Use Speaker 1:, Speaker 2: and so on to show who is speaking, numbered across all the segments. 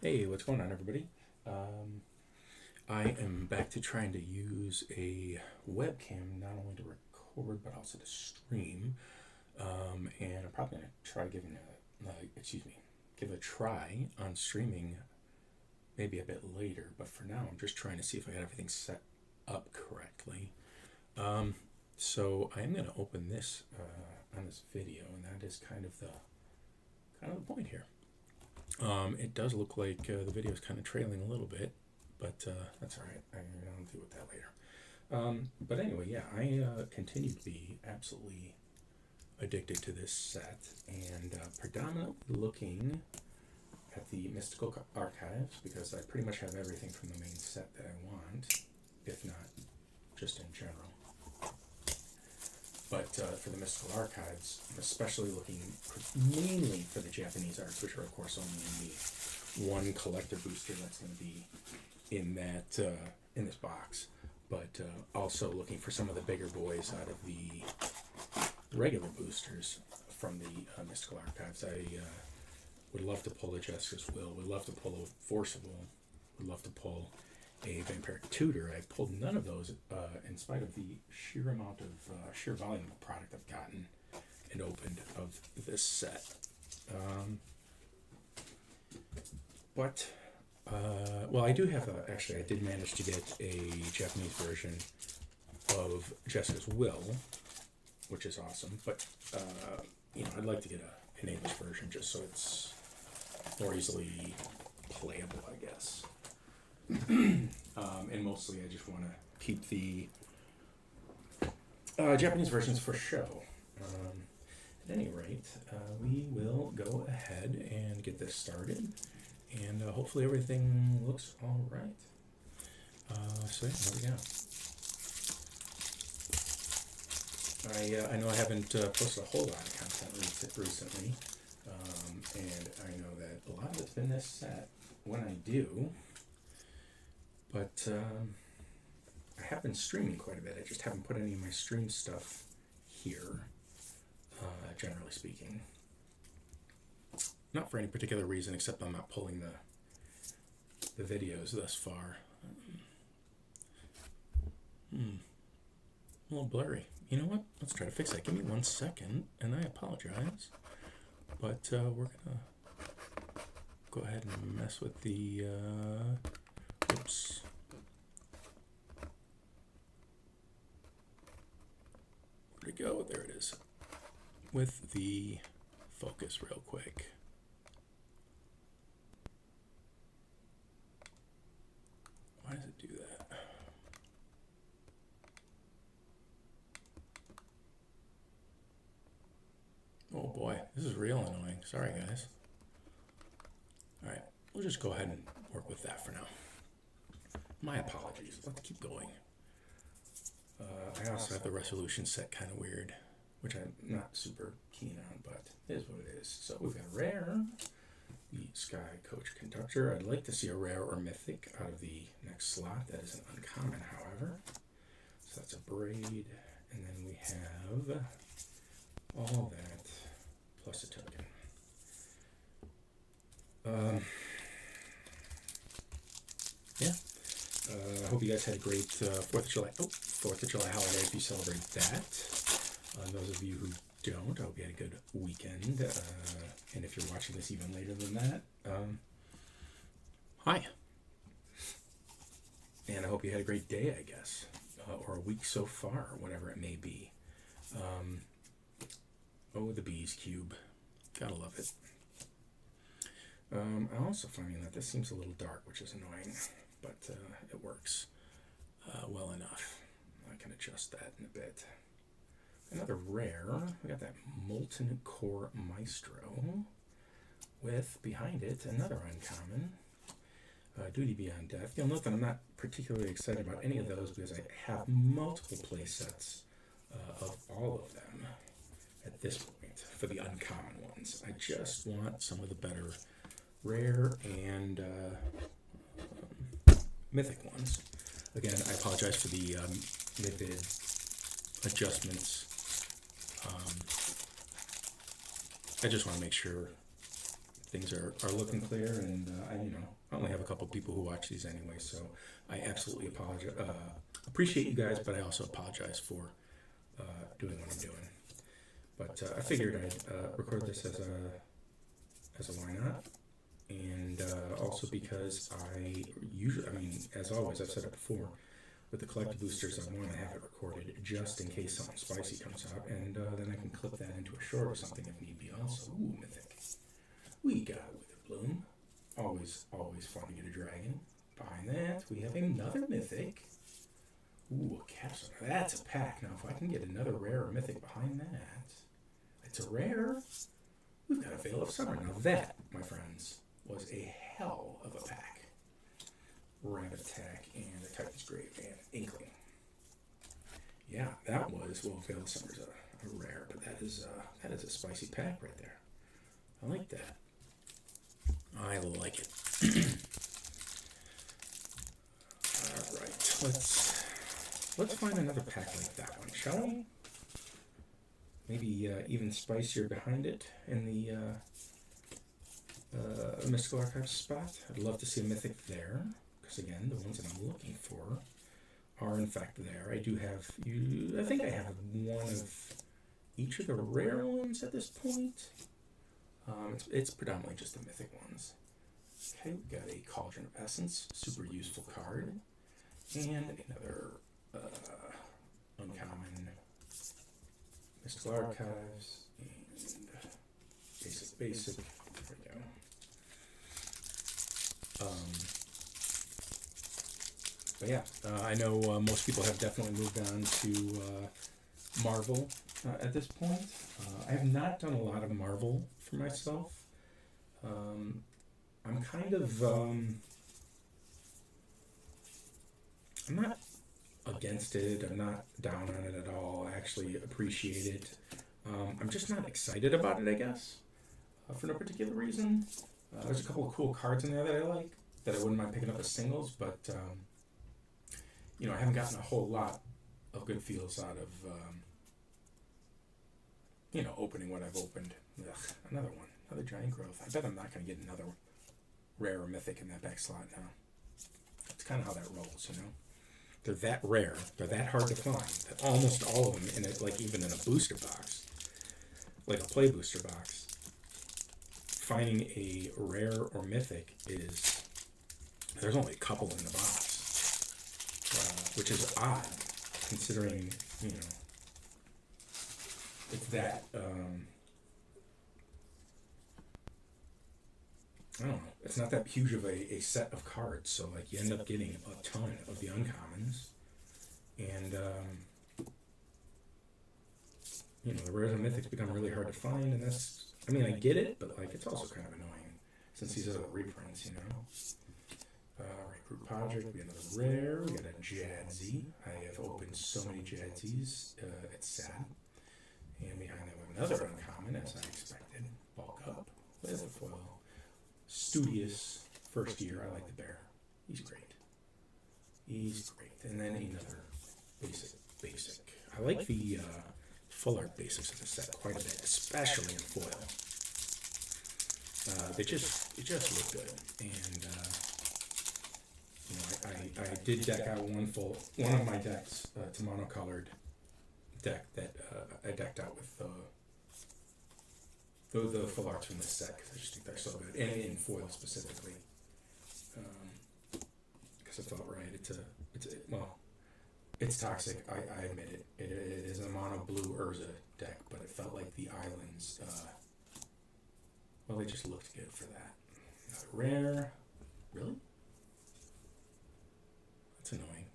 Speaker 1: Hey, what's going on, everybody? I am back to trying to use a webcam not only to record but also to stream. And I'm probably gonna try giving give a try on streaming maybe a bit later. But for now, I'm just trying to see if I got everything set up correctly. So I am gonna open this on this video, and that is kind of the point here. It does look like the video is kind of trailing a little bit, but that's all right. I'll deal with that later. But anyway, yeah, I continue to be absolutely addicted to this set, and predominantly looking at the mystical archives because I pretty much have everything from the main set that I want, if not just in general. But for the mystical archives, I'm especially looking mainly for the Japanese arts, which are of course only in the one collector booster that's going to be in that in this box. But also looking for some of the bigger boys out of the regular boosters from the mystical archives. I would love to pull a Jessica's Will. Would love to pull a Forcible. Would love to pull a Vampiric Tutor. I pulled none of those in spite of the sheer amount of sheer volume of product I've gotten and opened of this set. Well, I do have actually I did manage to get a Japanese version of Jessica's Will, which is awesome. But I'd like to get an English version just so it's more easily playable, I guess. And mostly I just want to keep the Japanese versions for show. At any rate, we will go ahead and get this started, and hopefully everything looks all right. So yeah, here we go. I know I haven't posted a whole lot of content recently, and I know that a lot of it's been this set when I do. But I have been streaming quite a bit. I just haven't put any of my stream stuff here, generally speaking. Not for any particular reason, except I'm not pulling the videos thus far. A little blurry. You know what? Let's try to fix that. Give me 1 second, and I apologize. But we're going to go ahead and mess with the... Oops. Where'd it go? There it is. With the focus real quick. Why does it do that? Oh boy, this is real annoying. Sorry guys. Alright, we'll just go ahead and work with that for now. My apologies. Let's keep going. I also have the resolution set kind of weird, which I'm not super keen on, but it is what it is. So we've got rare, the Sky Coach Conductor. I'd like to see a rare or mythic out of the next slot. That is an uncommon, however. So that's a braid, and then we have all that plus a token. Yeah. I hope you guys had a great 4th of July. 4th of July holiday if you celebrate that. Those of you who don't, I hope you had a good weekend. And if you're watching this even later than that, hi. And I hope you had a great day, I guess, or a week so far, whatever it may be. The Bees Cube. Gotta love it. I'm also finding that this seems a little dark, which is annoying, but it works well enough. I can adjust that in a bit. Another rare, we got that Molten Core Maestro with, behind it, another uncommon, Duty Beyond Death. You'll note that I'm not particularly excited about any of those because I have multiple play sets of all of them at this point for the uncommon ones. I just want some of the better rare and mythic ones. Again, I apologize for the mid-bid adjustments. I just want to make sure things are looking clear, and I only have a couple people who watch these anyway, so I absolutely appreciate you guys, but I also apologize for doing what I'm doing. But I figured I'd record this as a why not, and also because I mean, as always, I've said it before, with the collector boosters, I want to have it recorded just in case something spicy comes out, and then I can clip that into a short or something if need be also. Ooh, mythic. We got a Wither Bloom. Always fun to get a dragon. Behind that, we have another mythic. Ooh, a capsule. That's a pack. Now, if I can get another rare or mythic behind that, it's a rare. We've got a Veil of Summer. Now that, my friends, was a hell of a pack. Rabbit Attack and a Titan's Grave and Inkling. Yeah, that was, well, Veil of Summer's a rare, but that is a spicy pack right there. I like that. I like it. All right, let's find another pack like that one, shall we? Maybe even spicier behind it in the Mystical Archives spot. I'd love to see a mythic there, because again, the ones that I'm looking for are in fact there. I do have I think I have one of each of the rare ones at this point. It's predominantly just the mythic ones. Okay, we've got a Cauldron of Essence, super useful card, and another uncommon Mystical Archives, and basic. There we go. But yeah, I know most people have definitely moved on to Marvel at this point. I have not done a lot of Marvel for myself. I'm kind of I'm not against it. I'm not down on it at all. I actually appreciate it. I'm just not excited about it, I guess, for no particular reason. There's a couple of cool cards in there that I like, that I wouldn't mind picking up as singles, but I haven't gotten a whole lot of good feels out of opening what I've opened. Ugh, another one, another giant growth. I bet I'm not going to get another rare or mythic in that back slot now. That's kind of how that rolls, They're that rare, they're that hard to find, that almost all of them, in it, like even in a booster box, like a play booster box, finding a rare or mythic there's only a couple in the box, which is odd, considering, it's that, I don't know, it's not that huge of a set of cards, so like you end up getting a ton of the uncommons, and the rares and mythics become really hard to find, and that's, I mean, I get it, but like it's also kind of annoying since these are the reprints, Recruit Project, we got another rare, we got a Jadzi. I have opened so many Jadzis, it's sad. And behind that we have another uncommon, as I expected, Bulk Up with a foil. Studious first year. I like the bear. He's great. And then another basic. I like the full art basics of the set quite a bit, especially in foil. They just look good. And I did deck out one of my decks to monocolored deck that I decked out with the full arts from this set, because I just think they're so good, and in foil specifically, because I felt right. It's toxic. I admit it. It is a mono blue Urza deck, but it felt like the islands. They just looked good for that. Another rare, really? That's annoying.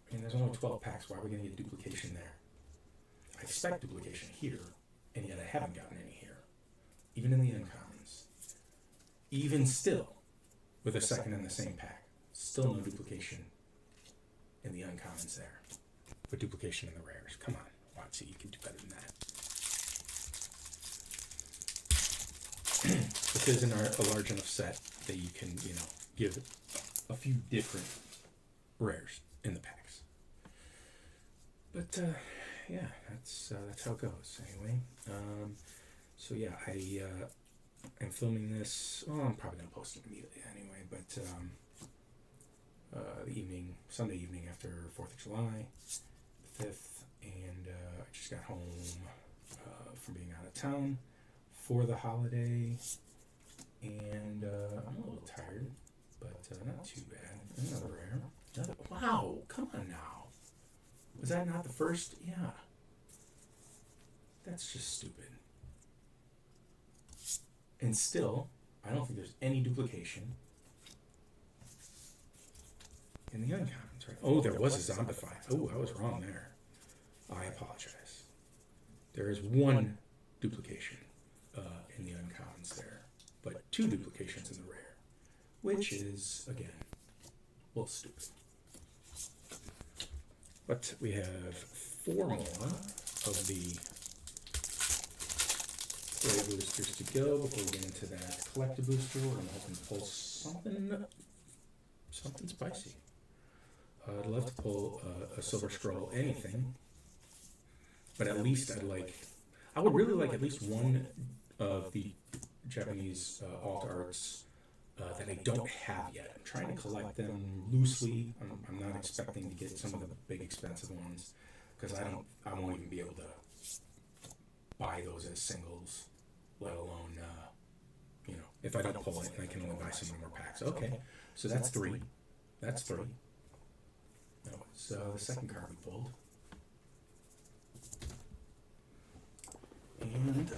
Speaker 1: I mean, there's only 12 packs. Why are we going to get duplication there? I expect duplication here, and yet I haven't gotten any here. Even in the uncommons. Even still, with a second in the same pack. Still no duplication in the uncommons there. But duplication in the rares. Come on, Watsy, you can do better than that. This isn't a large enough set that you can, give a few different rares in the packs. But yeah, that's how it goes. Anyway, So yeah, I'm filming this. Well, I'm probably gonna post it immediately anyway. But the evening, Sunday evening after 4th of July, 5th, and I just got home from being out of town for the holiday, and I'm a little tired, but not too bad. Another rare. Wow, come on now. Was that not the first? Yeah. That's just stupid. And still, I don't think there's any duplication in the uncommons, right? Oh, there was a Zombify. Oh, I was wrong there. I apologize. There is one duplication in the uncommons there, but 2 duplications in the rare, which is, again, a little stupid. But we have 4 more of the rare boosters to go before we get into that collector booster. We're going to hoping to pull something spicy. I'd love to pull a Silver Scroll, anything, but at least I would really like at least one of the Japanese alt arts that I don't have yet. I'm trying to collect them loosely. I'm not expecting to get some of the big expensive ones because I won't even be able to buy those as singles, let alone if I don't pull it and I can only buy some more packs. Okay, so that's 3. That's 3. That was the second card we pulled. And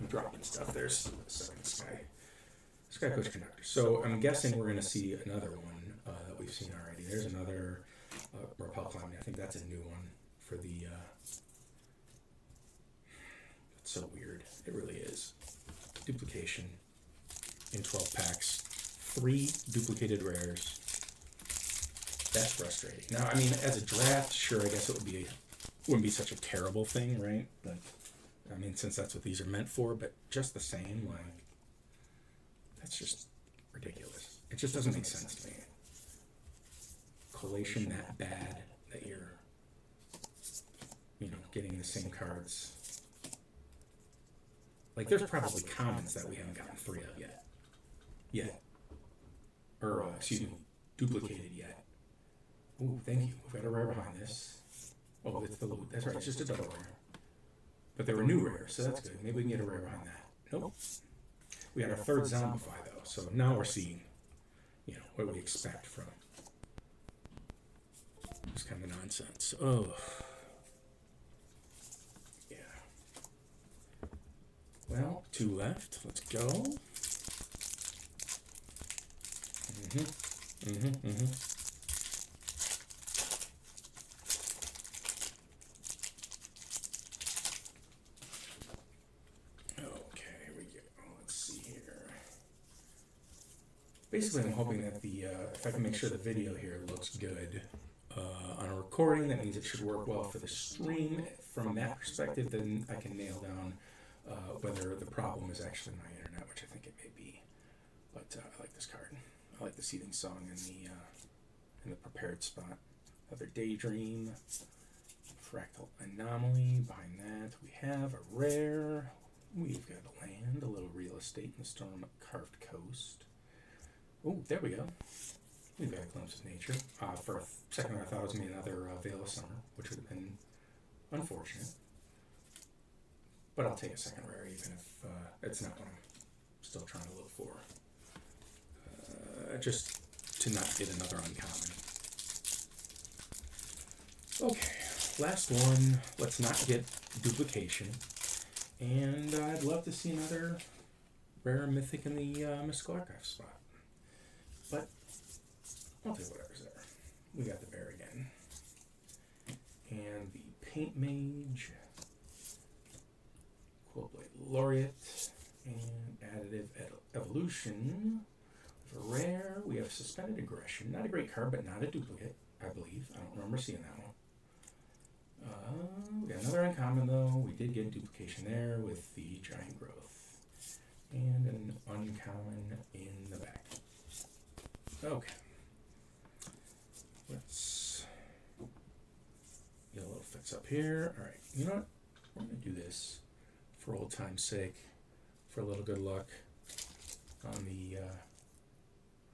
Speaker 1: I'm dropping stuff. There's the second Sky Coach Conductor. So I'm guessing we're going to see another one that we've seen already. There's another Rappel Climbing. I think that's a new one for the... it's so weird. It really is. Duplication in 12 packs. 3 duplicated rares. That's frustrating. Now, I mean, as a draft, sure, I guess it wouldn't be such a terrible thing, right? But I mean, since that's what these are meant for, but just the same, that's just ridiculous. It just doesn't make sense to me. Collation that bad that you're, getting the same cards. There's probably commons that we haven't gotten 3 of yet. Or, duplicated yet. Ooh, thank you. We've got a rare behind this. Oh, it's the loot. That's right, it's just a double rare. But there were new rares, so that's good. Maybe we can get a rare behind that. Nope. We had our 3rd Zombify, though, so now we're seeing, what we expect from this kind of nonsense. Oh. Yeah. Well, 2 left. Let's go. Basically, I'm hoping that if I can make sure the video here looks good on a recording, that means it should work well for the stream. From that perspective, then I can nail down whether the problem is actually my internet, which I think it may be. But I like this card. I like the Seething Song in the prepared spot. Another Daydream, Fractal Anomaly. Behind that, we have a rare. We've got a land, a little real estate in the Storm Carved Coast. Oh, there we go. We've got a glimpse of nature. For a second, I thought it was going to be another Veil of Summer, which would have been unfortunate. But I'll take a second rare, even if it's not what I'm still trying to look for. Just to not get another uncommon. Okay, last one. Let's not get duplication. And I'd love to see another rare mythic in the Mystical Archive spot. But I'll take whatever's there. We got the bear again. And the Paint Mage, Quillblade Laureate, and Additive Evolution. For rare, we have Suspended Aggression. Not a great card, but not a duplicate, I believe. I don't remember seeing that one. We got another uncommon, though. We did get duplication there with the Giant Growth. And an uncommon in the back. Okay. Let's get a little fix up here. All right. You know what? We're going to do this for old time's sake, for a little good luck on the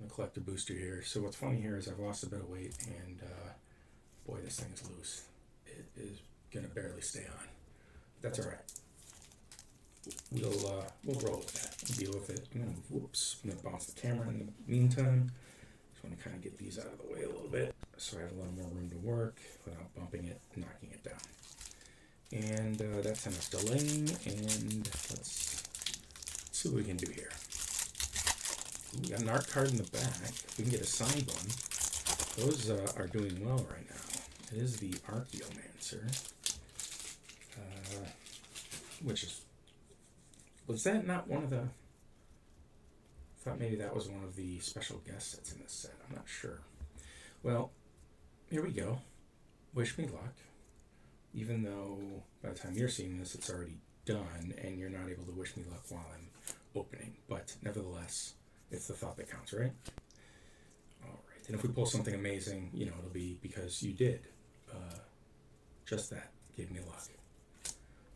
Speaker 1: collector booster here. So what's funny here is I've lost a bit of weight, and boy, this thing is loose. It is gonna barely stay on. That's all right. We'll roll with that. We'll deal with it. Whoops! I'm gonna bounce the camera in the meantime. Just want to kind of get these out of the way a little bit, so I have a little more room to work without bumping it, knocking it down. And that's enough delaying. And let's see what we can do here. Ooh, we got an art card in the back. If we can get a signed one. Those are doing well right now. It is the Archaeomancer, which is, was that not one of the, I thought maybe that was one of the special guest sets in this set. I'm not sure. Well, here we go. Wish me luck. Even though by the time you're seeing this, it's already done, and you're not able to wish me luck while I'm opening. But nevertheless, it's the thought that counts, right? All right. And if we pull something amazing, you know, it'll be because you did just that. Gave me luck.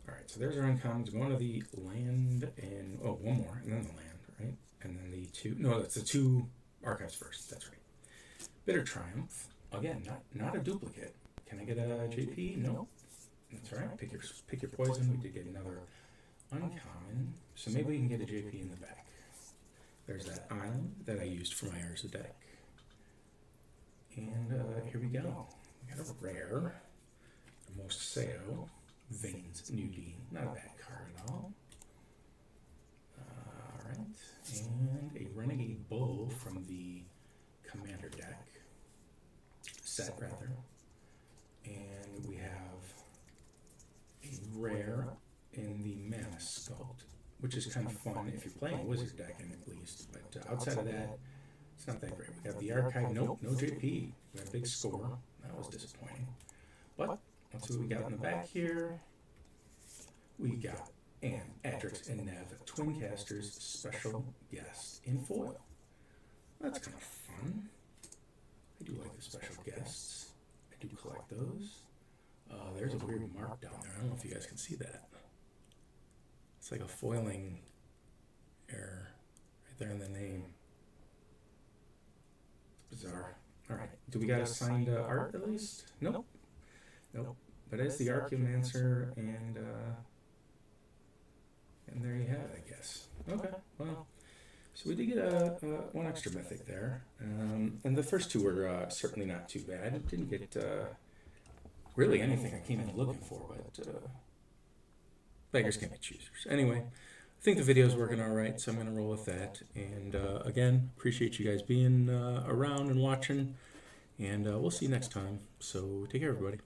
Speaker 1: All right. So there's our uncommons. Going to the land and, oh, one more, and then the land, right? And then the two, no, that's the two archives first. That's right. Bitter Triumph. Again, not a duplicate. Can I get a JP? No. That's all right. Pick your poison. We did get another uncommon. So maybe we can get a JP in the back. There's that island that I used for my Urza deck. And here we go. We got a rare. Moseo. Veins Nudie. Not a bad card at all. Alright. And a Renegade Bull from the Commander deck. Set, rather. And we have a rare in the Mana Sculpt, which is kind of fun if you're playing a Wizard deck, at least. But outside of that, it's not that great. We got the Archive. Nope, no JP. We got a big score. That was disappointing. But let's see what we got in the back here. We got Anne, Adrix, and Nev, Twin Casters, special guest in foil. That's kind of fun. I do like the special guests. I do collect those. There's a weird mark down there. I don't know if you guys can see that. It's like a foiling error right there in the name. It's bizarre. All right. Do we got a signed art at least? Nope. Nope. But it's the Archaeomancer, and there you have it, I guess. Okay. Well, so we did get one extra mythic there, and the first two were certainly not too bad. Didn't get really anything I came in looking for, but beggars can't be choosers. Anyway, I think the video's working all right, so I'm going to roll with that. And again, appreciate you guys being around and watching, and we'll see you next time. So take care, everybody.